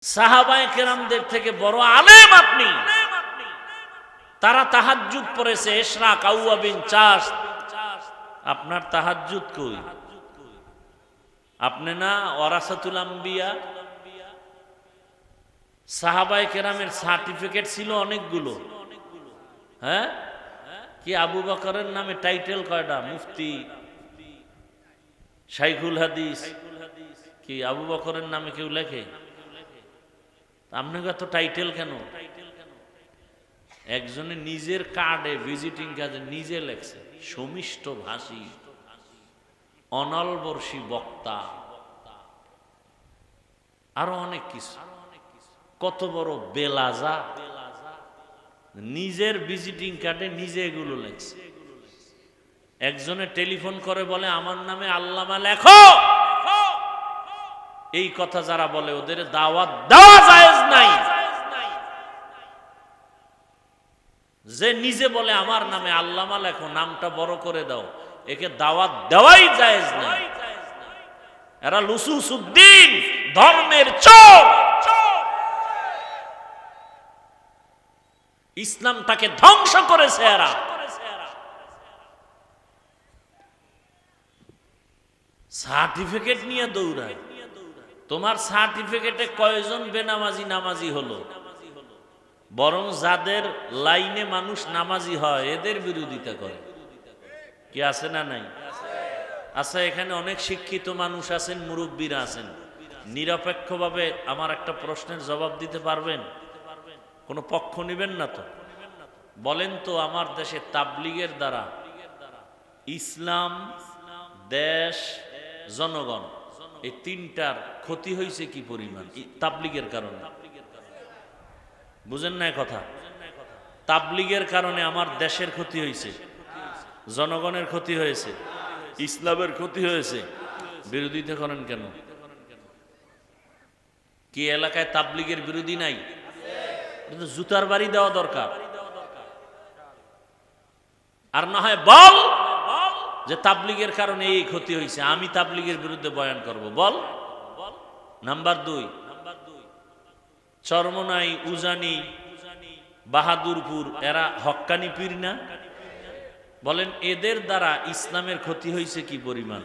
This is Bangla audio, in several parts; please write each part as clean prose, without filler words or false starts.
সাহাবায়ে কেরামদের থেকে বড় আলেম আপনি। তারা তাহাজ্জুদ পড়েছে, ইশরাক, আউয়াবিন, চাষ। আপনার তাহাজ্জুদ কই? আপনি না ওয়ারাসাতুল আম্বিয়া? সাহাবায়ে কেরামের সার্টিফিকেট ছিল অনেকগুলো। হ্যাঁ, কি আবু বকরের নামে টাইটেল কয়টা? মুফতি, শাইখুল হাদিস। কি আবু বকরের নামে কেউ লেখে? আপনাকে এত টাইটেল কেন? একজনে নিজের কার্ডে, ভিজিটিং কার্ডে নিজে লেখছে সমিষ্ট ভাষী, অনলবর্ষী বক্তা, আরো অনেক কিছু। কত বড় বেলাজা! নিজের ভিজিটিং কার্ডে নিজে এগুলো লেখছে। একজনে টেলিফোন করে বলে আমার নামে আল্লামা লেখো। এই কথা যারা বলে ওদের দাওয়াত দেওয়া জায়েজ নাই। যে নিজে বলে আমার নামে আল্লামা লেখো, নামটা বড় করে দাও, একে দাওয়াত দেওয়াই জায়েজ নাই। এরা লুসুসউদ্দিন, ধর্মের চোর। ইসলামটাকে ধ্বংস করেছে এরা। সার্টিফিকেট নিয়ে দৌড়ায়। তোমার সার্টিফিকেটে কয়জন বেনামাজি নামাজি হলো? বরং যাদের লাইনে মানুষ নামাজি হয় এদের বিরোধিতা করে। কি আছে না নাই? আচ্ছা, এখানে অনেক শিক্ষিত মানুষ আছেন, মুরব্বীরা আছেন। নিরপেক্ষভাবে আমার একটা প্রশ্নের জবাব দিতে পারবেন? কোনো পক্ষ নেবেন না তো? বলেন তো, আমার দেশে তাবলিগের দ্বারা ইসলাম, দেশ, জনগণ, এই তিনটার ক্ষতি হয়েছে কি পরিমাণ তাবলিগের কারণে? বুঝেন না কথা? তাবলিগের কারণে আমার দেশের ক্ষতি হয়েছে, জনগণের ক্ষতি হয়েছে, ইসলামের ক্ষতি হয়েছে। বিরোধিতা করেন কেন? কি এলাকায় তাবলিগের বিরোধী নাই? জুতার বাড়ি দেওয়া দরকার। আর না হয় বল যে তাবলিগের কারণে এই ক্ষতি হয়েছে, আমি তাবলিগের বিরুদ্ধে বয়ান করব। বল। নাম্বার 2, চরমনাই, উজানি, বাহাদুরপুর, এরা হক্কানি পীর না? বলেন এদের দ্বারা ইসলামের ক্ষতি হয়েছে কি পরিমাণ?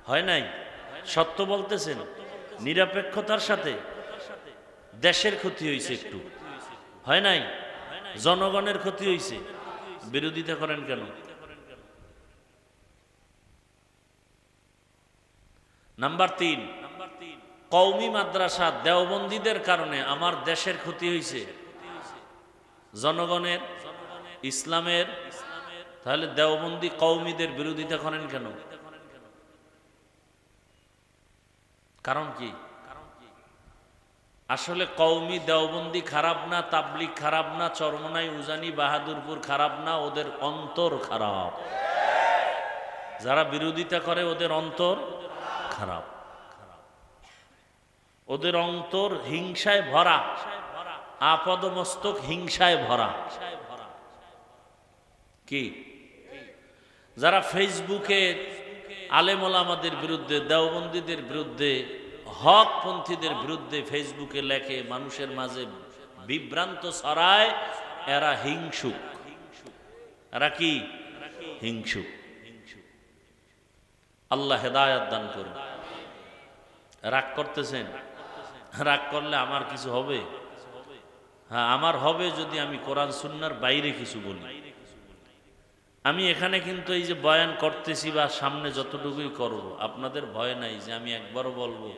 হয় নাই? সত্য বলতেছেন? নিরপেক্ষতার সাথে দেশের ক্ষতি হয়েছে একটু, হয় নাই? জনগণের ক্ষতি হয়েছে। বিরোধিতা করেন কেন? নাম্বার 3, কওমি মাদ্রাসা দেওবন্দীদের কারণে আমার দেশের ক্ষতি হয়েছে, জনগণের, ইসলামের। তাহলে দেওবন্দি কওমিদের বিরোধিতা করেন কেন? কারণ কি? আসলে কওমি দেওবন্দি খারাপ না, তাবলিগ খারাপ না, চরমনাই, উজানি, বাহাদুরপুর খারাপ না, ওদের অন্তর খারাপ। যারা বিরোধিতা করে ওদের অন্তর খারাপ, ওদের অন্তর হিংসায় ভরা, আপদমস্তক হিংসায় ভরা। কি? যারা ফেসবুকে আলেম ওলামাদের বিরুদ্ধে, দেওবন্দীদের বিরুদ্ধে, হকপন্থীদের বিরুদ্ধে ফেসবুকে লেখে, মানুষের মাঝে বিভ্রান্ত ছড়ায়, এরা হিংসুক। এরা কি? হিংসুক। আল্লাহ হেদায়েত দান করুন। রাগ করতেছেন? রাগ করলে আমার কিছু হবে? হ্যাঁ, আমার হবে যদি আমি কোরআন সুন্নাহর বাইরে কিছু বলি। আমি এখানে কিন্তু এই যে বয়ান করতেছি বা সামনে যতটুকুই করব, আপনাদের ভয় নাই যে আমি একবারও বলবো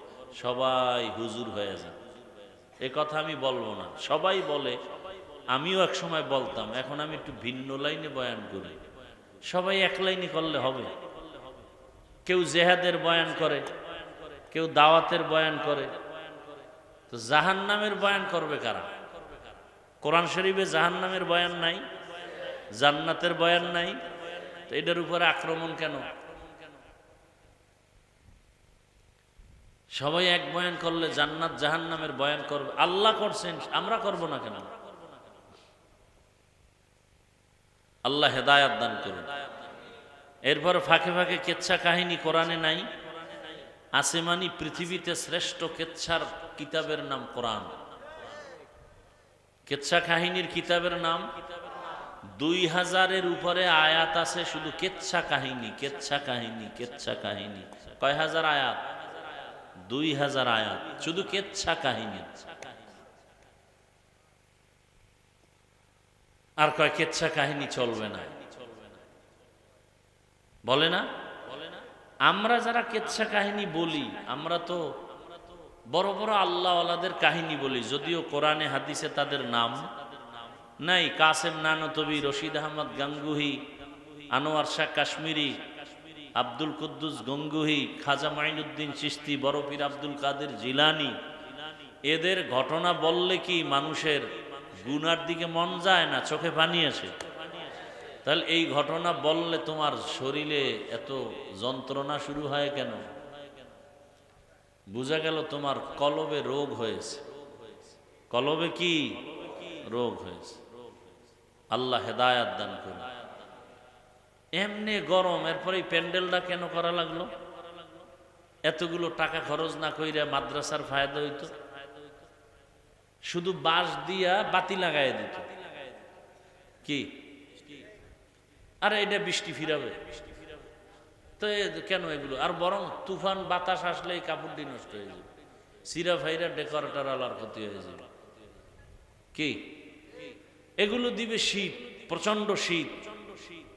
সবাই হুজুর হয়ে যান। এ কথা আমি বলবো না। সবাই বলে, আমিও এক সময় বলতাম, এখন আমি একটু ভিন্ন লাইনে বয়ান করি। সবাই এক লাইনে করলে হবে? কেউ জেহাদের বয়ান করে, কেউ দাওয়াতের বয়ান করে, তো জাহান্নামের বয়ান করবে কারা? কোরআন শরীফে জাহান্নামের বয়ান নাই, জান্নাতের বয়ান নাই, তো এটার উপরে আক্রমণ কেন? সবাই এক বয়ান করলে জান্নাত জাহান্নামের বয়ান করবে। আল্লাহ করছেন, আমরা করব না কেন? আল্লাহ হেদায়েত দান করুন। এরপর ফাঁকে ফাঁকে কেচ্ছা কাহিনী কোরআনে নাই? আসমানি পৃথিবীতে শ্রেষ্ঠ কেচ্ছার কিতাবের নাম কোরআন। কেচ্ছা কাহিনীর কিতাবের নাম 2000-এর উপরে আয়াত আছে শুধু কেচ্ছা কাহিনী, কেচ্ছা কাহিনী, কেচ্ছা কাহিনী। কয় হাজার আয়াত? 2000 আয়াত শুধু কেচ্ছা কাহিনী। আর কয় কেচ্ছা কাহিনী চলবে না, বলে না? আমরা যারা কেচ্ছা কাহিনী বলি, আমরা তো বড় বড় আল্লাহওয়ালাদের কাহিনী বলি, যদিও কোরআনে হাদিসে তাদের নাম নাই। কাসেম নানতবি, রশিদ আহমদ গাঙ্গুহি, আনোয়ার শাহ কাশ্মীরি, আব্দুল কুদ্দুস গঙ্গুহি, খাজা মাইনুদ্দিন চিশতি, বড় পীর আব্দুল কাদের জিলানি, এদের ঘটনা বললে কি মানুষের গুনার দিকে মন যায় না, চোখে পানি আসে? তাহলে এই ঘটনা বললে তোমার শরীরে এত যন্ত্রণা শুরু হয় কেন? বোঝা গেল তোমার কলবে রোগ হয়েছে। কলবে কি রোগ হয়েছে? আল্লাহ হেদায়াত দান করুন। এমনি গরম, এরপরে প্যান্ডেলটা কেন করা লাগলো? এতগুলো টাকা খরচ না কইরা মাদ্রাসার ফায়দা হইতো, শুধু বাঁশ দিয়া বাতি লাগাই দিত। কি আরে এটা বৃষ্টি ফিরাবে তো কেন এগুলো? আর বরং তুফান বাতাস আসলে এই কাপড়টি নষ্ট হয়ে যাবে, সিরা ফাইরা ডেকোরেটর আলার ক্ষতি হয়ে যাবে। কি এগুলো দিবে শীত, প্রচন্ড শীত,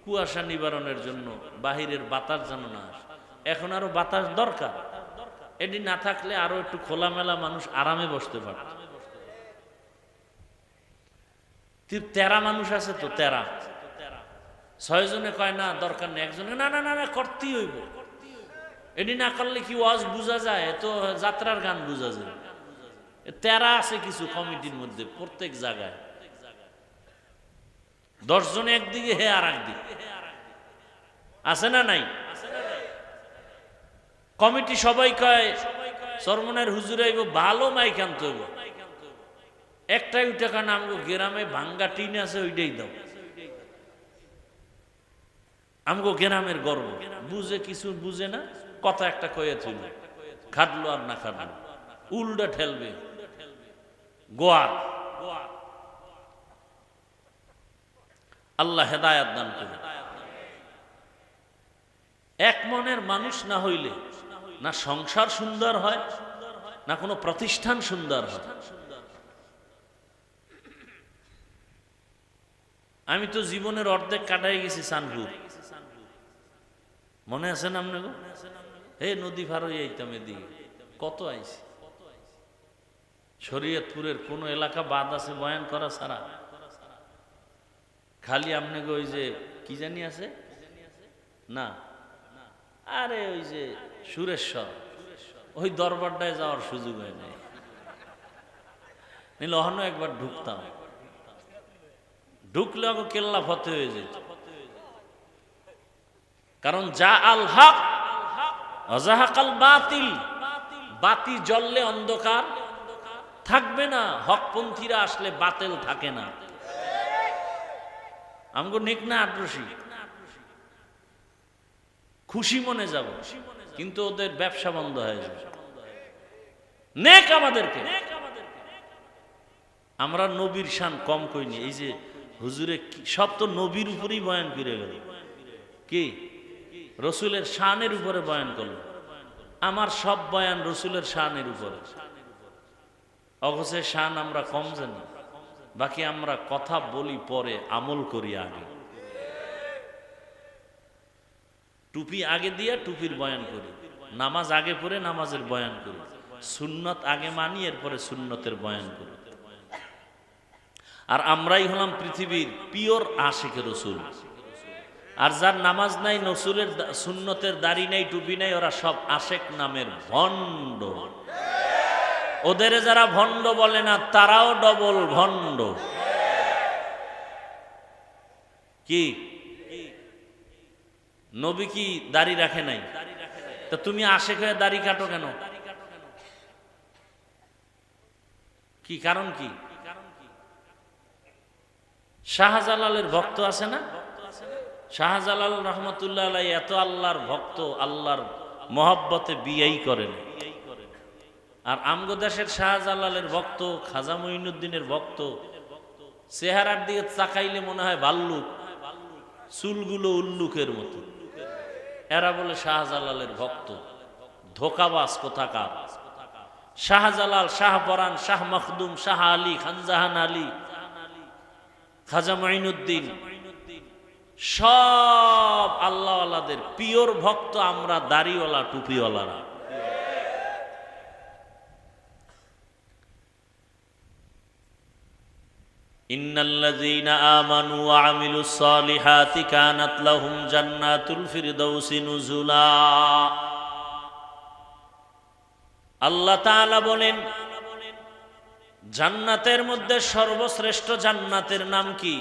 কুয়াশা নিবারণের জন্য, বাহিরের বাতাস যেন না আসে। এখন আরো বাতাস দরকার, এটি না থাকলে আরো একটু খোলামেলা মানুষ আরামে বসতে পারে। তেরা মানুষ আছে তো, তেরা 6 জনে কয় না দরকার নেই, একজনে না না না না করতেই হইব। এটি না করলে কি ওয়াজ বোঝা যায়? তো যাত্রার গান বোঝা যায়। তেরা আছে কিছু কমিটির মধ্যে, প্রত্যেক জায়গায় 10 জনে একদিকে, হে আর একদিকে আছে না নাই? কমিটি সবাই কয় চরমনের হুজুর আইব, ভালো মাইক আনতে হইব। একটাই টাকা নাম গ্রামে ভাঙ্গা টিন আছে, ওইটাই দাও। আমগো গ্রামের গর্ব, বুঝে কিছু বুঝে না, কথা একটা কয়েছিল, খাটলো আর না খাটলো, উল্টা ঠেলবে গোয়ার। আল্লাহ হেদায়াত দান করুন। এক মনের মানুষ না হইলে না সংসার সুন্দর হয়, না কোনো প্রতিষ্ঠান সুন্দর হয়। আমি তো জীবনের অর্ধেক কাটাই গেছি সানপুর, মনে আছে না আপনাকে? হে নদী পার হয়ে আইতাম এদিকে, কত আইছি। শরীয়তপুরের কোন এলাকা বাদ আছে বয়ান করা ছাড়া? খালি আপনাকে ওই যে কি জানি আছে না, আরে ওই যে সুরেশ্বর, ওই দরবারটায় যাওয়ার সুযোগ হয় নাই, নিলে অহনো একবার ঢুকতাম, ঢুকলে ওকে কেল্লা ফতে হয়ে যেত। কারণ যা আল হক অজাহাকাল বাতিল, বাতি জ্বললে অন্ধকার থাকবে না, হকপন্থীরা আসলে বাতিল থাকে না। আমগো নিক না আদ্রসী, খুশি মনে যাব, কিন্তু ওদের ব্যবসা বন্ধ হয়ে যাবে। নেক আমাদেরকে, আমরা নবীর শান কম কইনি। এই যে হুজুরে সব তো নবীর উপরেই বয়ান করে গেল, কি রসুলের শানের উপরে বয়ান করলো। আমার সব বয়ান রসুলের শানের উপরে, অগসের শান আমরা কম জানি, বাকি আমরা কথা বলি পরে, আমল করি আগে। টুপি আগে দিয়া টুপির বয়ান করি, নামাজ আগে পড়ে নামাজের বয়ান করি, সুন্নত আগে মানি এরপরে সুন্নতের বয়ান করি। আর আমরাই হলাম পৃথিবীর পিওর আশিকে রসুল। আর যার নামাজ নাই, রসুলের সুন্নতের দাড়ি নাই, টুপি নাই, ওরা সব আশেক নামের ভণ্ড। ওদের যারা ভণ্ড বলে না, তারাও ডবল ভণ্ড। কি নবী কি দাড়ি রাখে নাই? তা তুমি আশেক হয়ে দাড়ি কাটো কেন? কি কারণ? কি শাহজালালের ভক্ত আছে না? শাহজালাল রহমতুল্লাহ আলাইহি এত আল্লাহর ভক্ত, আল্লাহর মহব্বতে বিয়েই করে না। আর আমগো দেশের শাহজালালের ভক্ত, খাজা মঈনুদ্দিনের ভক্ত, চেহারার দিকে তাকাইলে মনে হয় ভাল্লুক, চুলগুলো উল্লুকের মতো। এরা বলে শাহজালালের ভক্ত। ধোকাবাজ কোথাকার। শাহজালাল, শাহপরান, শাহ মখদুম, শাহ আলী, খানজাহান আলী, খাজা মঈনুদ্দিন সব আল্লাহওয়ালাদের পিওর ভক্ত আমরা, দাড়িওয়ালা টুপিওয়ালারা। ইন্নাল্লাযীনা আমানু ওয়া আমিলুস সালিহাতি কানাত লাহুম জান্নাতুল ফিরদাউসি নুজুলা। আল্লাহ তাআলা বলেন, জান্নাতের মধ্যে সর্বশ্রেষ্ঠ জান্নাতের নাম কি?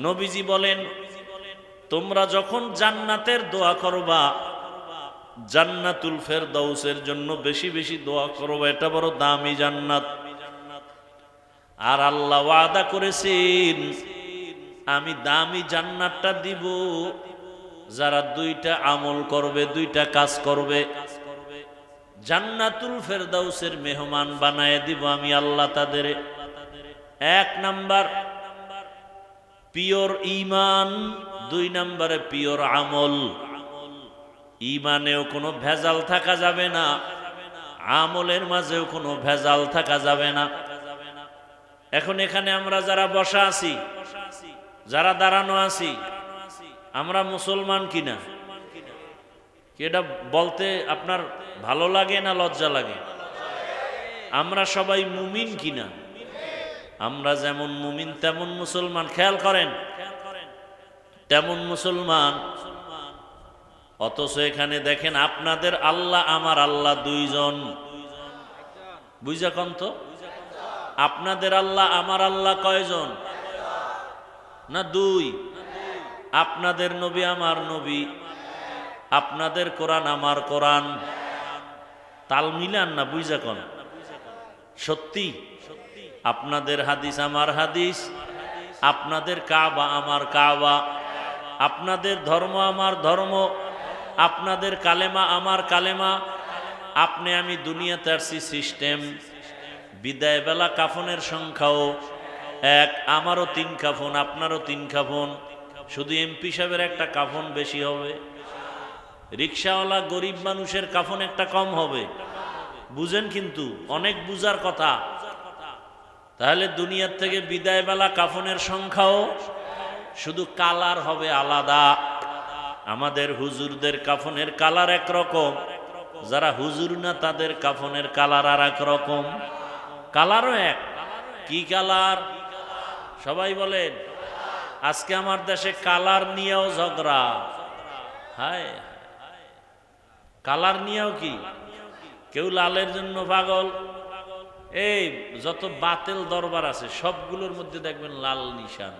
নবীজি বলেন, তোমরা যখন জান্নাতের দোয়া করবা, জান্নাতুল ফেরদাউসের জন্য বেশি বেশি দোয়া করবা। এটা বড় দামি জান্নাত। আর আল্লাহ ওয়াদা করেছেন, আমি দামি জান্নাতটা দিব যারা দুইটা আমল করবে, দুইটা কাজ করবে। জান্নাতুল ফেরদাউসের মেহমান বানায় দিব আমি আল্লাহ তাদের। এক নাম্বার পিওর ঈমান, দুই নাম্বারে পিওর আমল। ঈমানেও কোনো ভেজাল থাকা যাবে না, আমলের মাঝেও কোনো ভেজাল থাকা যাবে না। এখন এখানে আমরা যারা বসা আছি, যারা দাঁড়ানো আছি, আমরা মুসলমান কিনা? এটা বলতে আপনার ভালো লাগে না লজ্জা লাগে? আমরা সবাই মুমিন কিনা? আমরা যেমন মুমিন তেমন মুসলমান। খেয়াল করেন, তেমন মুসলমান। অথচ এখানে দেখেন আপনাদের আল্লাহ আমার আল্লাহ দুইজন। বুঝা কন তো, আপনাদের আল্লাহ আমার আল্লাহ কয়জন? না দুই। আপনাদের নবী আমার নবী, আপনাদের কোরআন আমার কোরআন। তাল মিলান না? বুঝা কন সত্যি? আপনাদের হাদিস আমার হাদিস, আপনাদের কাবা আমার কাবা, আপনাদের ধর্ম আমার ধর্ম, আপনাদের কালেমা আমার কালেমা। আপনি আমি দুনিয়াতে আসছি সিস্টেম। বিদায় বেলা কাফনের সংখ্যাও এক, আমারও 3 কাফন, আপনারও 3 কাফন। শুধু এমপি সাহেবের একটা কাফন বেশি হবে, রিক্সাওয়ালা গরিব মানুষের কাফন একটা কম হবে। বুঝেন কিন্তু, অনেক বুঝার কথা। তাহলে দুনিয়ার থেকে বিদায় বেলা কাফনের সংখ্যাও, শুধু কালার হবে আলাদা। আমাদের হুজুরদের কাফনের কালার একরকম, যারা হুজুর না তাদের কাফনের কালার আর এক রকম। কালারও এক। কি কালার? সবাই বলেন। আজকে আমার দেশে কালার নিয়েও ঝগড়া। হায়, কালার নিয়েও কি? কেউ লালের জন্য পাগল। এই যত বাতিল দরবার আছে সবগুলোর মধ্যে দেখবেন লাল নিশান।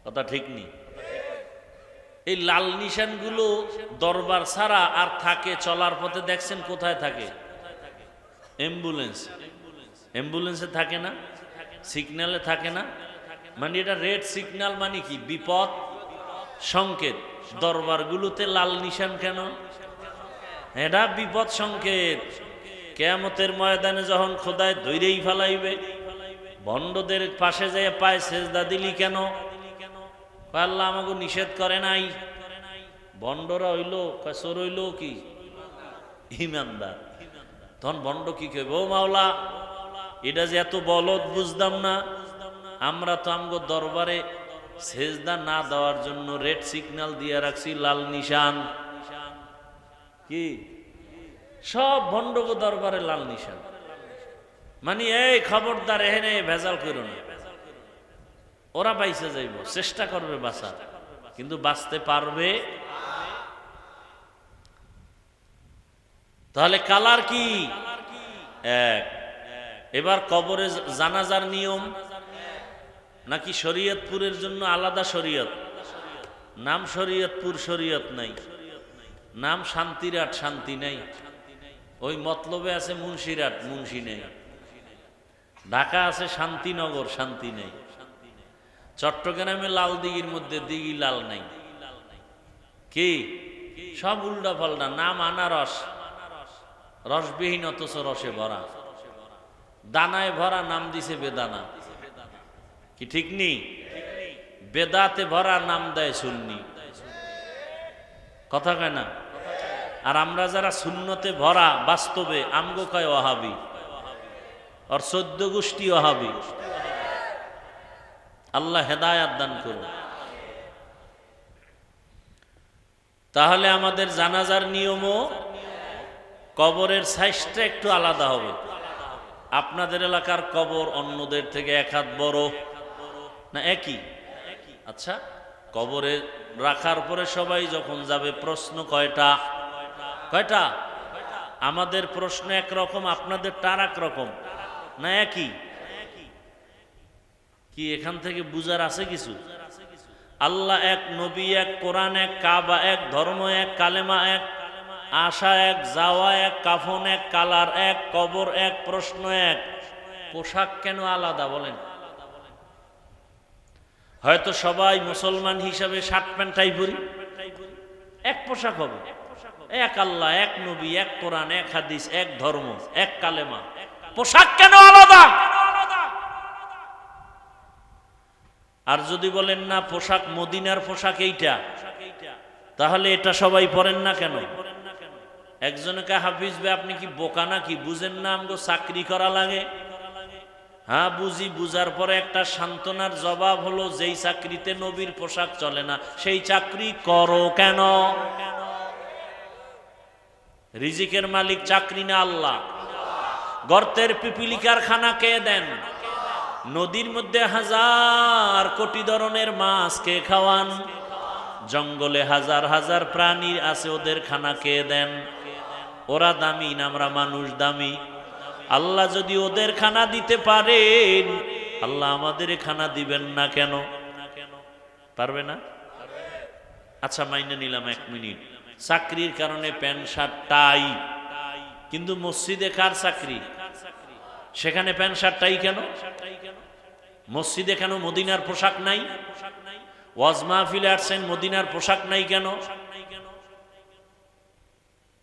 কথা ঠিক নেই? এই লাল নিশানগুলো দরবার ছাড়া আর থাকে চলার পথে দেখছেন কোথায় থাকে? অ্যাম্বুলেন্স, অ্যাম্বুলেন্সে থাকে না, সিগন্যালে থাকে না। মানে এটা রেড সিগন্যাল, মানে কি? বিপদ সংকেত। দরবারগুলোতে লাল নিশান কেন? এটা বিপদ সংকেত। কিয়ামতের ময়দানে যখন খোদায় ধৈরেই ফেলাইবে, ভণ্ডদের পাশে যেয়ে পায় সেজদা দিলি কেন? আল্লাহ আমাকে নিষেধ করে নাই। ভণ্ডরা হইল চোর, হইল কি ইমানদার। তখন ভণ্ড কি কইব? ও মাওলা, এটা যে এত বলদ বুঝতাম না। আমরা তো আমগো দরবারে সেজদা না দেওয়ার জন্য রেড সিগন্যাল দিয়ে রাখছি, লাল নিশান। কি সব ভণ্ডগো দরবারে লাল নিশান। মানে এই খবরদার, এখানে ভেজাল করো না। ওরা বাইসে যাইব, চেষ্টা করবে বাঁচার, কিন্তু বাঁচতে পারবে। তাহলে কালার কি? এক। এবার কবরে জানাজার নিয়ম নাকি শরীয়তপুরের জন্য আলাদা শরীয়ত? নাম শরীয়তপুর, শরীয়ত নাই। নাম শান্তিরাট, শান্তি নাই। ওই মতলবে আছে মুন্সিরাট, মুন্সি নেই। ঢাকা আছে শান্তিনগর, শান্তি নেই। চট্টগ্রামে লাল দিঘির মধ্যে দিঘি লাল নাই। কি সব উল্টা পাল্টা, নাম আনারস, রসবিহীন অথচ রসে ভরা, দানায় ভরা, নাম দিছে বেদানা। কি ঠিক নেই? বেদাতে ভরা, নাম দেয় সুন্নি। কথা কয় না? আর আমরা যারা সুন্নতে ভরা, বাস্তবে আমগো কয় ওয়াহাবি, আর 14 গোষ্ঠী ওয়াহাবি। আল্লাহ হেদায়াত দান করুন। তাহলে আমাদের জানাজার নিয়মও কবরের সাইজটা একটু আলাদা হবে। আপনাদের এলাকার কবর অন্যদের থেকে এক হাত বড় না একই? আচ্ছা, কবরে রাখার পরে সবাই যখন যাবে, প্রশ্ন কয়টা? কয়টা? আমাদের প্রশ্ন একরকম, আপনাদের টার একরকম না একই? কি এখান থেকে বুঝার আছে কিছু? আল্লাহ এক, নবী এক, কোরআন এক, কাবা এক, ধর্ম এক, কালেমা এক, আশা এক, যাওয়া এক, কাফন এক, কালার এক, কবর এক, প্রশ্ন এক। পোশাক কেন আলাদা বলেন? হয়তো সবাই মুসলমান হিসাবে শার্ট প্যান্টাই পরি, এক পোশাক হবে। এক আল্লাহ, এক নবী, এক কোরআন, এক হাদিস, এক ধর্ম, এক কালেমা। পোশাক কেন আলাদা? আর যদি বলেন না পোশাক মদিনার পোশাক এইটা, তাহলে এটা সবাই পরেন না কেন? একজনকে হাফিজ ভাই আপনি কি বোকা নাকি, বুঝেন না আমগো চাকরি করা লাগে? হ্যাঁ বুঝি। বুঝার পরে একটা সান্ত্বনার জবাব হলো, যেই চাকরিতে নবীর পোশাক চলে না সেই চাকরি করো কেন? রিজিকের মালিক চাকরি না আল্লাহ? গর্তের পিপিলিকার খানা কে দেন? নদীর মধ্যে হাজার কোটি ধরনের মাছ কে খাওয়ান? জঙ্গলে হাজার হাজার প্রাণী আছে, ওদের খানা কে দেন? ওরা দামি না আমরা মানুষ দামি? আল্লাহ যদি ওদের খানা দিতে পারেন, আল্লাহ আমাদের খানা দিবেন না কেন? পারবে না? আচ্ছা মাইনে নিলাম 1 মিনিট, চাকরির কারণে প্যান্ট শার্ট টাই, কিন্তু মসজিদে কার চাকরি? সেখানে প্যান্ট শার্ট টাই কেন? মসজিদে কেন মদিনার পোশাক নাই? ওয়াজ মাহফিলে আসছেন, মদিনার পোশাক নাই কেন?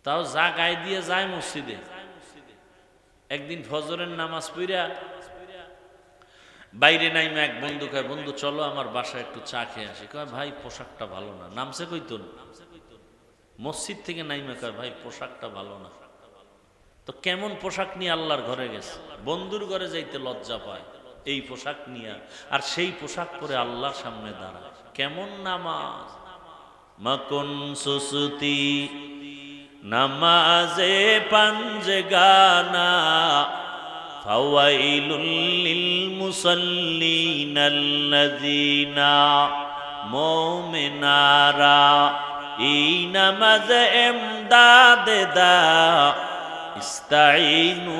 তাও যা গায়ে দিয়ে যায় মসজিদে। একদিন ফজরের নামাজ পড়া বাইরে নাইমা এক বন্ধু কয়, বন্ধু চলো আমার বাসায় একটু চা খেয়ে আসি। কয় ভাই পোশাকটা ভালো না। নামছে কইতো মসজিদ থেকে নাইমা কয়, ভাই পোশাকটা ভালো না। তো কেমন পোশাক নিয়ে আল্লাহর ঘরে গেছে, বন্ধুর ঘরে যাইতে লজ্জা পায় এই পোশাক নিয়ে, আর সেই পোশাক পরে আল্লাহর সামনে দাঁড়ায়। কেমন নামাজ! মাকুন সুসুতি নামাজে পাঞ্জগানা, ফাওয়াইলুল লিল মুসাল্লিনাল্লাযিনা মুমিনারা। এই নামাজ এমদাদ দা, ইস্তাইনু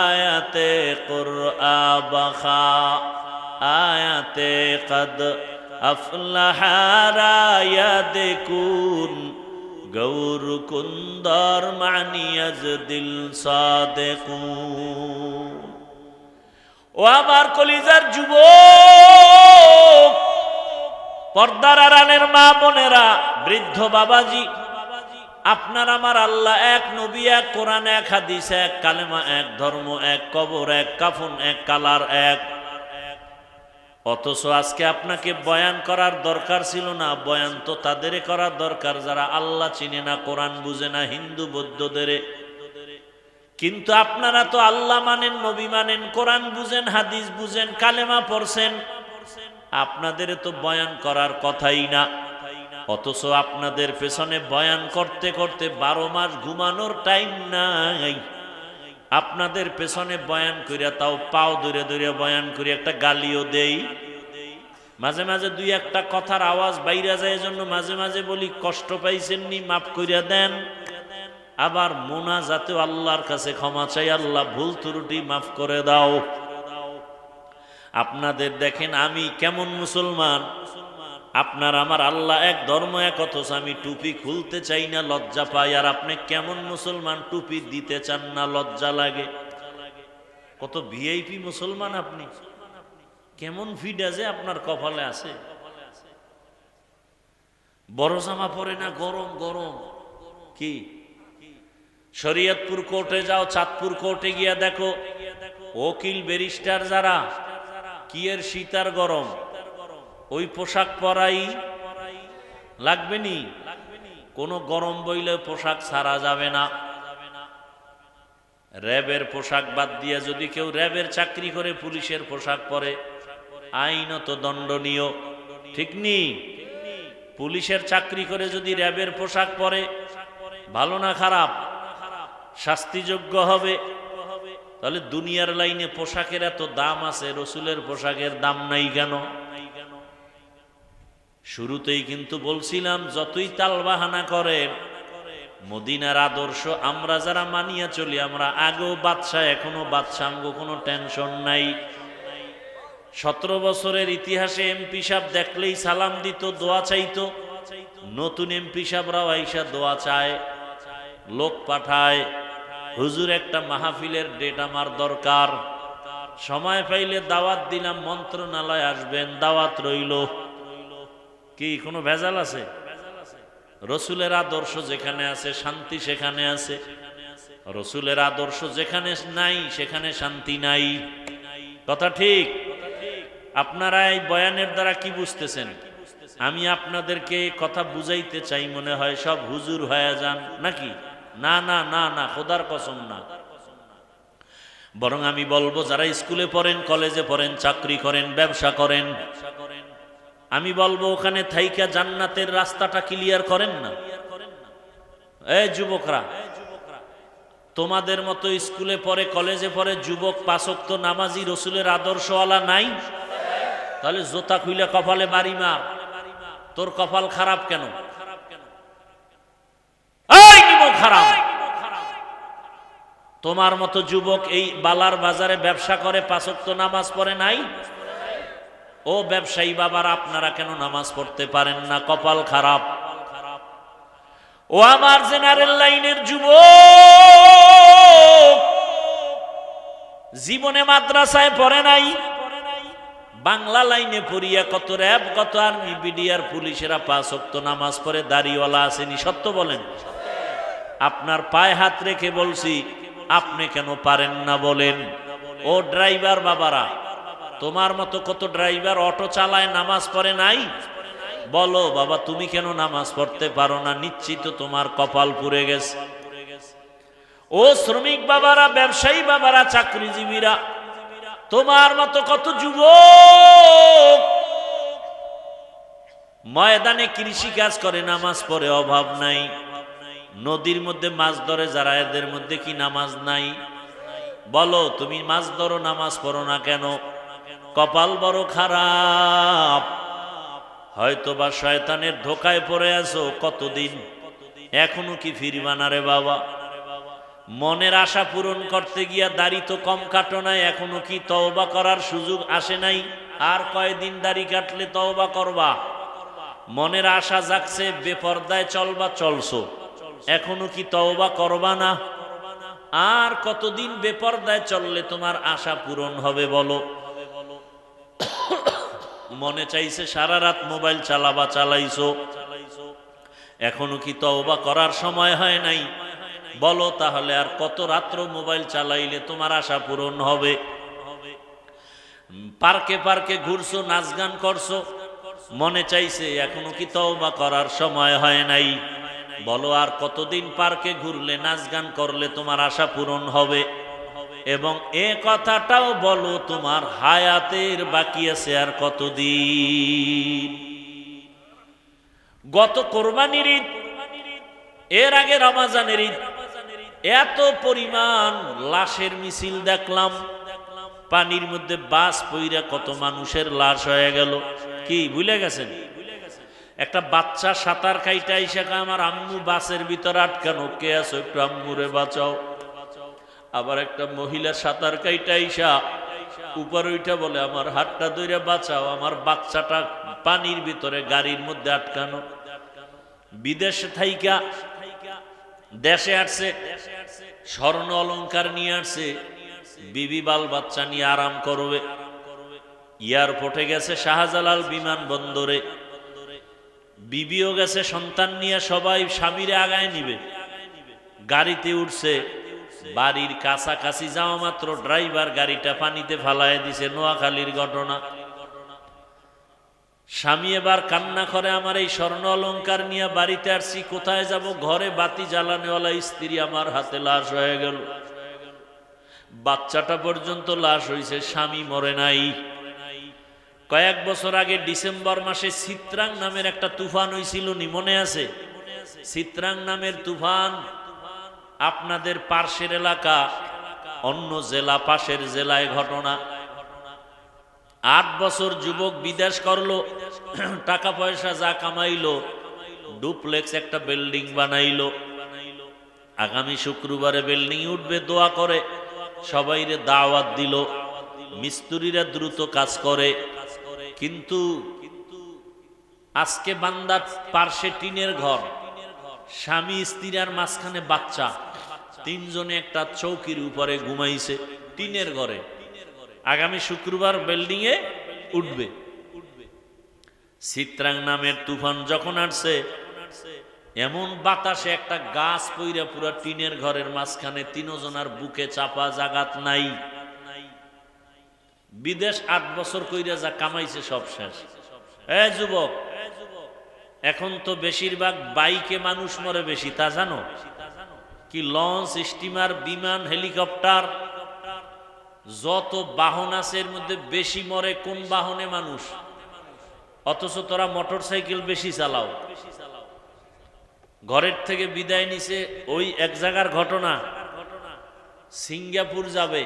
আয়াতে কুরআবাখা, আয়াতে কদ আফলাহা রায়াদকুন, গৌর কুন্দর মানিয়াজ দিল সাদেকুন। ও আমার কলিজার যুবক, পর্দার আড়ালের মা বোনেরা, বৃদ্ধ বাবাজি, আপনার আমার আল্লাহ এক, নবী এক, কোরআন এক, হাদিস এক, কালেমা এক, ধর্ম এক, কবর এক, কাফন এক, কালার এক। অথচ আজকে আপনাকে বয়ান করার দরকার ছিল না। বয়ান তো তাদের করার দরকার যারা আল্লাহ চিনে না, কোরআন বুঝে না, হিন্দু বৌদ্ধদের। কিন্তু আপনারা তো আল্লাহ মানেন, নবী মানেন, কোরআন বুঝেন, হাদিস বুঝেন, কালেমা পড়ছেন, আপনাদের তো বয়ান করার কথাই না। অথচ আপনাদের পেছনে বয়ান করতে করতে 12 মাস ঘুমানোর টাইম নাই। আপনাদের পেছনে বয়ান করিয়া, তাও পাও ধরে ধরে বয়ান করি, একটা গালিও দেই, মাঝে মাঝে 2-1টা কথার আওয়াজ বাইরে যায়, এজন্য মাঝে মাঝে বলি কষ্ট পাইছেননি, মাফ করিয়া দেন। আবার মোনাজাতেও আল্লাহর কাছে ক্ষমা চাই, আল্লাহ ভুল ত্রুটি মাফ করে দাও। আপনাদের দেখেন আমি কেমন মুসলমান, আপনার আমার আল্লাহ এক, ধর্ম এক, অথচ আমি টুপি খুলতে চাই না, লজ্জা পাই। আর আপনি কেমন মুসলমান, টুপি দিতে চান না, লজ্জা লাগে। কত ভিআইপি মুসলমান আপনি, কেমন ফিডা যে আপনার কপালে আছে। বড় জামা পরে না, গরম গরম, কি শরীয়তপুর কোর্টে যাও, চাঁদপুর কোর্টে গিয়া দেখো উকিল ব্যারিস্টার যারা, কি এর শীত আর গরম, ওই পোশাক পরাই লাগবে নি, কোনো গরম বইলে পোশাক ছাড়া যাবে না। র্যাবের পোশাক বাদ দিয়ে যদি কেউ র্যাবের চাকরি করে পুলিশের পোশাক পরে আইনত দণ্ডনীয়, ঠিক নি? পুলিশের চাকরি করে যদি র্যাবের পোশাক পরে, ভালো না খারাপ, শাস্তিযোগ্য হবে। তাহলে দুনিয়ার লাইনে পোশাকের এত দাম আছে, রসুলের পোশাকের দাম নাই কেন? শুরুতেই কিন্তু বলছিলাম, যতই তালবাহানা করেন, মদিনার আদর্শ আমরা যারা মানিয়া চলি, আমরা আগেও বাদশাহ এখনো বাদশাহ, আমগো কোনো টেনশন নাই। 17 বছরের ইতিহাসে এমপি সাহেব দেখলেই সালাম দিত, দোয়া চাইতো। নতুন এমপি সাহেবরাও আইসা দোয়া চায়, লোক পাঠায়, হুজুর একটা মাহফিলের ডেট আমার দরকার, সময় পাইলে দাওয়াত দিলাম, মন্ত্রণালয় আসবেন, দাওয়াত রইল। কি কোনো ভেজাল আছে? রসুলের আদর্শ যেখানে আছে শান্তি সেখানে আছে, রসুলের আদর্শ যেখানে নাই সেখানে শান্তি নাই। কথা ঠিক? আপনারা এই বয়ানের দ্বারা কি বুঝতেছেন? আমি আপনাদেরকে কথা বুঝাইতে চাই, মনে হয় সব হুজুর হয়ে যান নাকি? না না না না, খোদার কসম না। বরং আমি বলবো, যারা স্কুলে পড়েন, কলেজে পড়েন, চাকরি করেন, ব্যবসা করেন, আমি বলবো ওখানে থাইকা জান্নাতের রাস্তাটা ক্লিয়ার করেন না। এই যুবকরা, তোমাদের মতো স্কুলে পড়ে, কলেজে পড়ে যুবক 5 ওয়াক্ত নামাজি, রসুলের আদর্শওয়ালা নাই? তাহলে জোতা খুইলে কপালে বাড়ি মার। তোর কপাল খারাপ কেন? এই নিমক হারাম! তোমার মতো যুবক এই বালার বাজারে ব্যবসা করে, 5 ওয়াক্ত নামাজ পড়ে নাই? ও ব্যবসায়ী বাবার, আপনারা কেন নামাজ পড়তে পারেন না? কপাল খারাপ। ও আমার জেনারেল লাইনের যুবক, জীবনে মাদ্রাসায় পড়ে নাই, বাংলা লাইনে পড়িয়া কত র্যাব, কত আর্মি, বিডিআর, পুলিশেরা 5 ওয়াক্ত নামাজ পড়ে, দাড়িওয়ালা আসেনি। সত্য বলেন? আপনার পায়ে হাত রেখে বলছি, আপনি কেন পারেন না বলেন? ও ড্রাইভার বাবারা, তোমার মতো কত ড্রাইভার অটো চালায়, নামাজ পড়ে নাই? বলো বাবা, তুমি কেন নামাজ পড়তে পারো না? নিশ্চিত তোমার কপাল পুড়ে গেছে। ও শ্রমিক বাবারা, ব্যবসায়ী বাবারা, চাকরিজীবীরা, তোমার মতো কত যুবক ময়দানে কৃষি কাজ করে, নামাজ পড়ে, অভাব নাই। নদীর মধ্যে মাছ ধরে যারা, এদের মধ্যে কি নামাজ নাই? বলো, তুমি মাছ ধরো, নামাজ পড়ো না কেন? কপাল বড় খারাপ। হয়তোবা শয়তানের ধোকায় পড়ে আছো কতদিন, এখনো কি ফিরবা না রে বাবা? মনের আশা পূরণ করতে গিয়া দাড়ি তো কম কাটো নাই, এখনো কি তওবা করার সুযোগ আসে নাই? আর কয়দিন দাড়ি কাটলে তওবা করবা? মনের আশা জাগছে, বেপরদায় চলবা, চলছো, এখনো কি তওবা করবা না? আর কতদিন বেপরদায় চললে তোমার আশা পূরণ হবে বলো? মনে চাইছে সারা রাত মোবাইল চালাবা, চালাইছো, এখনো কি তওবা করার সময় হয় নাই? বলো তাহলে আর কত রাত্র মোবাইল চালাইলে তোমার আশা পূরণ হবে? পার্কে পার্কে ঘুরছো, নাচ গান করছো, মনে চাইছে, এখনো কি তওবা করার সময় হয় নাই? বলো আর কতদিন পার্কে ঘুরলে, নাচ গান করলে তোমার আশা পূরণ হবে? এবং এ কথাটাও বলো, তোমার হায়াতের বাকি আছে আর কতদিন? গত কোরবানির ঈদ, এর আগে রমজানের ঈদ, এত পরিমাণ লাশের মিছিল দেখলাম, পানির মধ্যে বাস পইরা কত মানুষের লাশ হয়ে গেল। কি ভুলে গেছেন? একটা বাচ্চা সাঁতার কাইটা আইসা, আমার আম্মু বাসের ভিতরে আটকানো, কে আছো একটু আম্মুরে বাঁচাও। আবার একটা মহিলা সাঁতার কাইটা আইসা উপরে উঠা বলে, আমার হাতটা ধরে বাঁচাও, আমার বাচ্চাটা পানির ভিতরে গাড়ির মধ্যে আটকানো। বিদেশে থাইকা দেশে আসছে, স্বর্ণ অলংকার নিয়ে আসছে, বিবি বাল বাচ্চা নিয়ে আরাম করবে। এয়ারপোর্টে গেছে, শাহজালাল বিমানবন্দরে, বিবিও গেছে সন্তান নিয়ে, সবাই স্বামীরে আগায় নিবে। গাড়িতে উঠছে, বাড়ির কাছাকাছি যাওয়া মাত্র ড্রাইভার গাড়িটা পানিতে ফালায় দিছে। নোয়াখালীর ঘটনা। স্বামী এবার কান্না করে, আমার এই স্বর্ণ অলংকার নিয়ে বাড়িতে আসছি, কোথায় যাব? ঘরে বাতি জ্বালানেওয়ালা স্ত্রী আমার হাতে লাশ হয়ে গেল। বাচ্চাটা পর্যন্ত লাশ হয়েছে, স্বামী মরে নাই। কয়েক বছর আগে ডিসেম্বর মাসে চিত্রাং নামের একটা তুফান হয়েছিল, নি মনে আছে? চিত্রাং নামের তুফান আপনাদের পার্শ্বের এলাকা, অন্য জেলা, পাশের জেলায় ঘটনা। 8 বছর যুবক বিদেশ করলো, টাকা পয়সা যা কামাইলো, ডুপ্লেক্স একটা বিল্ডিং বানাইলো। আগামী শুক্রবারে বিল্ডিং উঠবে, দোয়া করে সবাইরে দাওয়াত দিল। মিস্ত্রিরা দ্রুত কাজ করে, কিন্তু আজকে বান্দার পার্শ্বে টিনের ঘর, স্বামী স্ত্রী আর মাঝখানে বাচ্চা, 3 জনে একটা চৌকির উপরে ঘুমাইছে টিনের ঘরে। আগামী শুক্রবার বিল্ডিং এ উঠবে। চিত্রাং নামের তুফান যখন আসছে, এমন বাতাসে একটা গাছ পইরা পুরা টিনের ঘরের মাঝখানে, 3 জনের বুকে চাপা, জাগাত নাই। বিদেশ 8 বছর কইরা যা কামাইছে সব শেষ। যুবক, এখন তো বেশিরভাগ বাইকে মানুষ মরে বেশি, তা জানো? কি লঞ্চ, স্টিমার, বিমান, হেলিকপ্টার, যত বাহন আছে এর মধ্যে বেশি মরে কোন বাহনে? মানুষ। অথচ তোরা মোটর সাইকেল বেশি চালাও। ঘরের থেকে বিদায় নিছে, ওই এক জায়গার ঘটনা, সিঙ্গাপুর যাবে,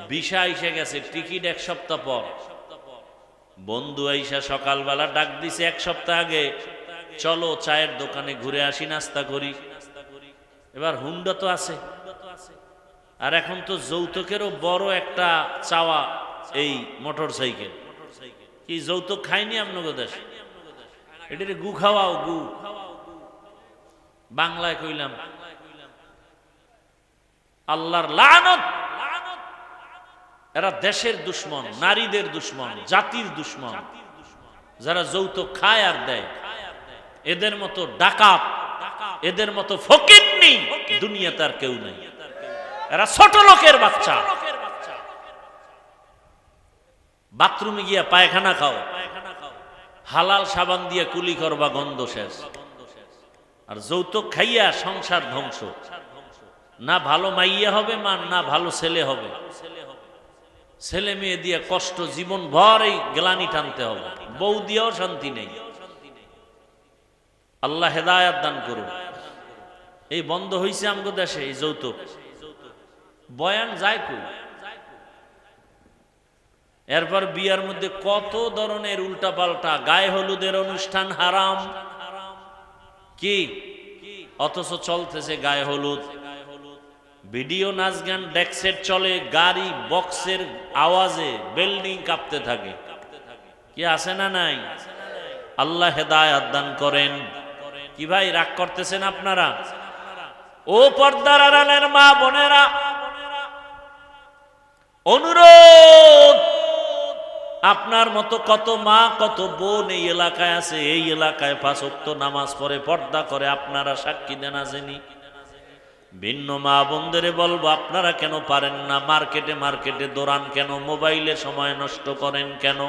ভিসা এসে গেছে, টিকিট 1 সপ্তাহ পর। বন্ধু আইসা সকালবেলা ডাক দিছে 1 সপ্তাহ আগে, চলো চায়ের দোকানে ঘুরে আসি, নাস্তা করি। এবার হুন্ডা তো আছে, আর এখন তো যৌতুকেরও বড় একটা চাওয়া এই মোটর সাইকেল। কি যৌতুক খাইনি আপনাদের দেশে? এটা গু খাওয়াও, গু। বাংলায় কইলাম, আল্লাহর লানত। এরা দেশের দুশ্মন, নারীদের দুশ্মন, জাতির দুশ্মন। যারা যৌতুক খায় আর দেয়, এদের মতো ডাকাত, এদের মতো ফকিন্নি দুনিয়াতে আর কেউ নাই। এরা ছোট লোকের বাচ্চা। বাথরুমে গিয়া পায়খানা খাও, হালাল সাবান দিয়ে কুলি করবা, গন্ধ শেষ। আর যৌতুক খাইয়া সংসার ধ্বংস। না ভালো মাইয়া হবে মা, না ভালো ছেলে হবে। ছেলে মেয়ে দিয়ে কষ্ট, জীবন ভর এই গ্লানি টানতে হবে। বউ দিয়েও শান্তি নেই। আল্লাহ হেদায়াত দান করুন। এই বন্ধ হইছে আমগো দেশে এই যৌতুক। বয়ান যায় কই? এরপর বিয়ার মধ্যে কত ধরনের উল্টা পাল্টা, গায়ে হলুদের অনুষ্ঠান হারাম, কি অথচ চলতেছে গায়ে হলুদ। ভিডিও, নাচ, গান, ডেক্সেট চলে, গাড়ি বক্সের আওয়াজে বিল্ডিং কাঁপতে থাকে। কি আছে না নাই? আল্লাহ হেদায়াত দান করেন। কি ভাই রাগ করতেছেন আপনারা? ও পর্দার আড়ালের মা বোনেরা, অনুরোধ, আপনার মতো কত মা কত বোন এই এলাকায় আছে, এই এলাকায় 5 ওয়াক্ত নামাজ পড়ে, পর্দা করে, আপনারা সাক্ষী দেন আসেনি। ভিন্ন মা বোনদের বলবো, আপনারা কেন পারেন না? মার্কেটে দৌড়ান কেন? মোবাইলে সময় নষ্ট করেন কেন?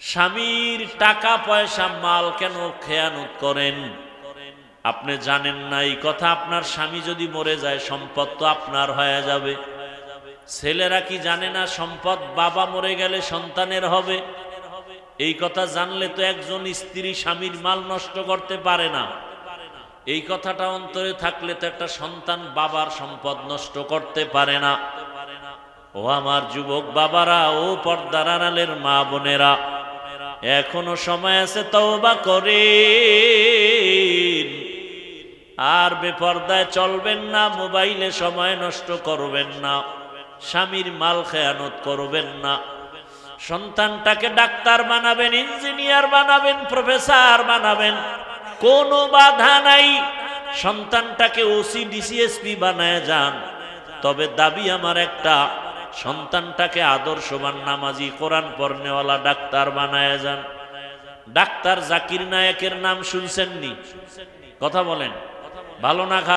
স্বামীর টাকা পয়সা মাল কেন খেয়ানত করেন? আপনি জানেন না এই কথা, আপনার স্বামী যদি মরে যায় সম্পদ তো আপনার হয়ে যাবে। ছেলেরা কি জানে না সম্পদ বাবা মরে গেলে সন্তানের হবে? এই কথা জানলে তো একজন স্ত্রী স্বামীর মাল নষ্ট করতে পারে না। এই কথাটা অন্তরে থাকলে তো একটা সন্তান বাবার সম্পদ নষ্ট করতে পারে না। ও আমার যুবক বাবারা, ও পর্দার আড়ালের মা বোনেরা, এখনো সময় আছে, তওবা করেন। আর বেপর্দায় চলবেন না, মোবাইলে সময় নষ্ট করবেন না, স্বামীর মাল খেয়ানত করবেন না। সন্তানটাকে ডাক্তার বানাবেন, ইঞ্জিনিয়ার বানাবেন, প্রফেসর বানাবেন, কোনো বাধা নাই। সন্তানটাকে ওসি ডিসিএসপি বানায় যান। তবে দাবি আমার একটা, সন্তানটাকে আদর্শবান, নামাজি, কোরআন পড়নেওয়ালা ডাক্তার বানায় যান। ডাক্তার জাকির নায়েকের নাম শুনছেননি? কথা বলেন, ভালো না?